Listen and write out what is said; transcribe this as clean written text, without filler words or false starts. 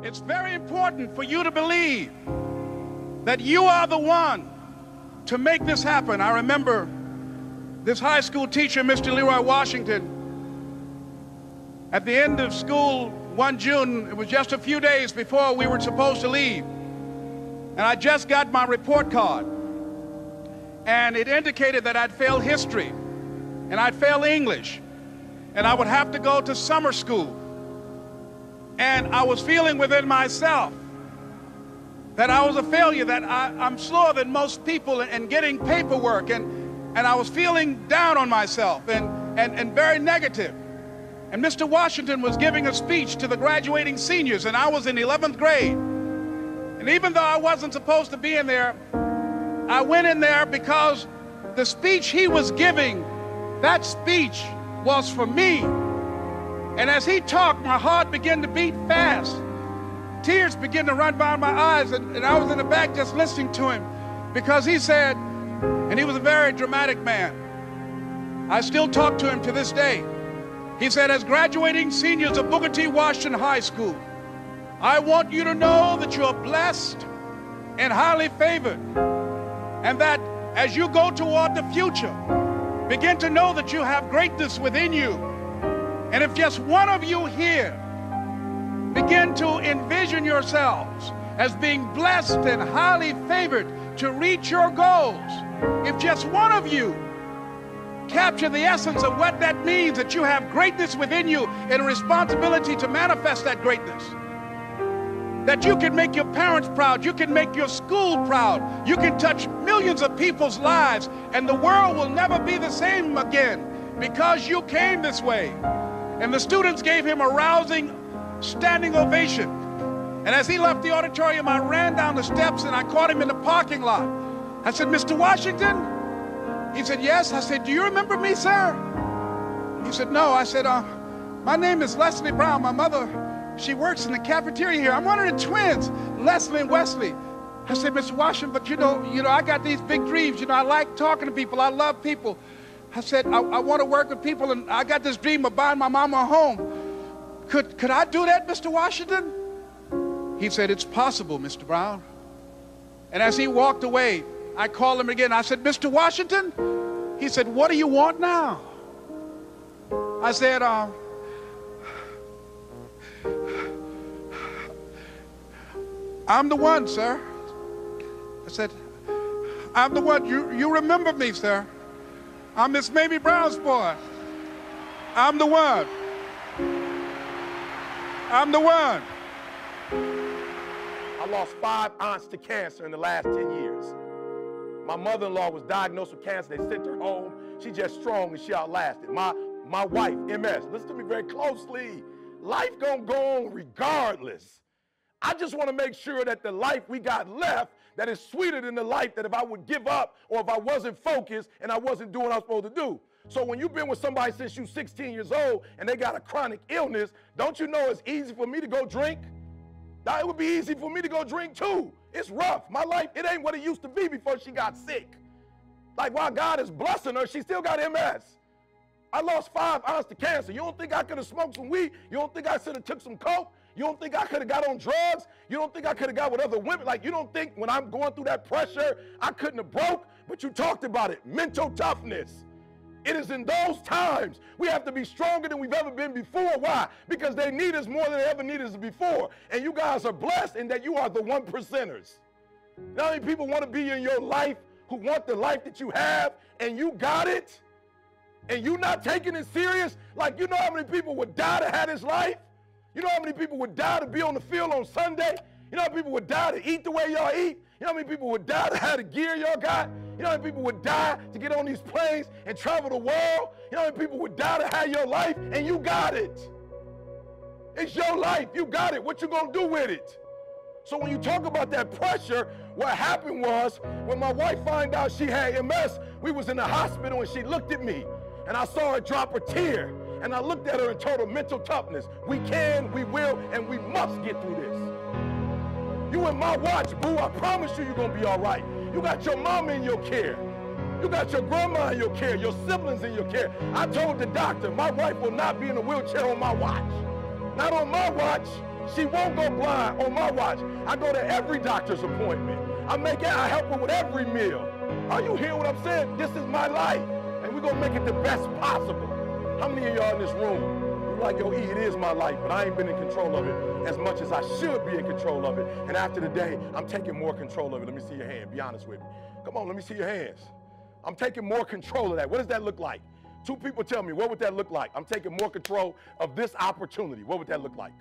It's very important for you to believe that you are the one to make this happen. I remember this high school teacher, Mr. Leroy Washington, at the end of school one June, it was just a few days before we were supposed to leave, and I just got my report card, and it indicated that I'd failed history, and I'd failed English, and I would have to go to summer school. And I was feeling within myself that I was a failure, that I'm slower than most people in getting paperwork, and I was feeling down on myself and very negative. And Mr. Washington was giving a speech to the graduating seniors, and I was in 11th grade. And even though I wasn't supposed to be in there, I went in there because the speech he was giving, that speech was for me. And as he talked, my heart began to beat fast. Tears began to run down my eyes, and I was in the back just listening to him, because he said, and he was a very dramatic man. I still talk to him to this day. He said, as graduating seniors of Booker T. Washington High School, I want you to know that you're blessed and highly favored, and that as you go toward the future, begin to know that you have greatness within you. And if just one of you here begin to envision yourselves as being blessed and highly favored to reach your goals, if just one of you capture the essence of what that means, that you have greatness within you and a responsibility to manifest that greatness, that you can make your parents proud, you can make your school proud, you can touch millions of people's lives, and the world will never be the same again because you came this way. And the students gave him a rousing standing ovation. And as he left the auditorium, I ran down the steps and I caught him in the parking lot. I said, Mr. Washington? He said, yes. I said, do you remember me, sir? He said, no. I said, my name is Leslie Brown. My mother, she works in the cafeteria here. I'm one of the twins, Leslie and Wesley. I said, Mr. Washington, but you know, I got these big dreams. I like talking to people. I love people. I said, I want to work with people, and I got this dream of buying my mama a home. Could I do that, Mr. Washington? He said, it's possible, Mr. Brown. And as he walked away, I called him again. I said, Mr. Washington? He said, what do you want now? I said, I'm the one, sir. I said, I'm the one. You remember me, sir. I'm Miss Mamie Brown's boy. I'm the one. I'm the one. I lost 5 aunts to cancer in the last 10 years. My mother-in-law was diagnosed with cancer. They sent her home. She just strong and she outlasted. My wife, MS, listen to me very closely. Life gonna go on regardless. I just want to make sure that the life we got left, that is sweeter than the life that if I would give up or if I wasn't focused and I wasn't doing what I was supposed to do. So when you've been with somebody since you're 16 years old and they got a chronic illness, don't you know it's easy for me to go drink? Now, it would be easy for me to go drink too. It's rough. My life, it ain't what it used to be before she got sick. Like while God is blessing her, she still got MS. I lost 5 aunts to cancer. You don't think I could have smoked some weed? You don't think I should have took some coke? You don't think I could have got on drugs? You don't think I could have got with other women? Like, you don't think when I'm going through that pressure, I couldn't have broke? But you talked about it, mental toughness. It is in those times we have to be stronger than we've ever been before. Why? Because they need us more than they ever needed us before. And you guys are blessed in that you are the 1%ers. Now, how many people want to be in your life who want the life that you have and you got it? And you not taking it serious? Like, you know how many people would die to have this life? You know how many people would die to be on the field on Sunday? You know how many people would die to eat the way y'all eat? You know how many people would die to have the gear y'all got? You know how many people would die to get on these planes and travel the world? You know how many people would die to have your life? And you got it. It's your life. You got it. What you gonna do with it? So when you talk about that pressure, what happened was when my wife found out she had MS, we was in the hospital and she looked at me and I saw her drop a tear. And I looked at her and told her mental toughness. We can, we will, and we must get through this. You in my watch, boo. I promise you're going to be all right. You got your mama in your care. You got your grandma in your care, your siblings in your care. I told the doctor, my wife will not be in a wheelchair on my watch. Not on my watch. She won't go blind on my watch. I go to every doctor's appointment. I help her with every meal. Are you hearing what I'm saying? This is my life, and we're gonna make it the best possible. How many of y'all in this room, you're like, yo, E, it is my life, but I ain't been in control of it as much as I should be in control of it, and after the day, I'm taking more control of it. Let me see your hand, be honest with me. Come on, let me see your hands. I'm taking more control of that. What does that look like? Two people tell me, what would that look like? I'm taking more control of this opportunity. What would that look like?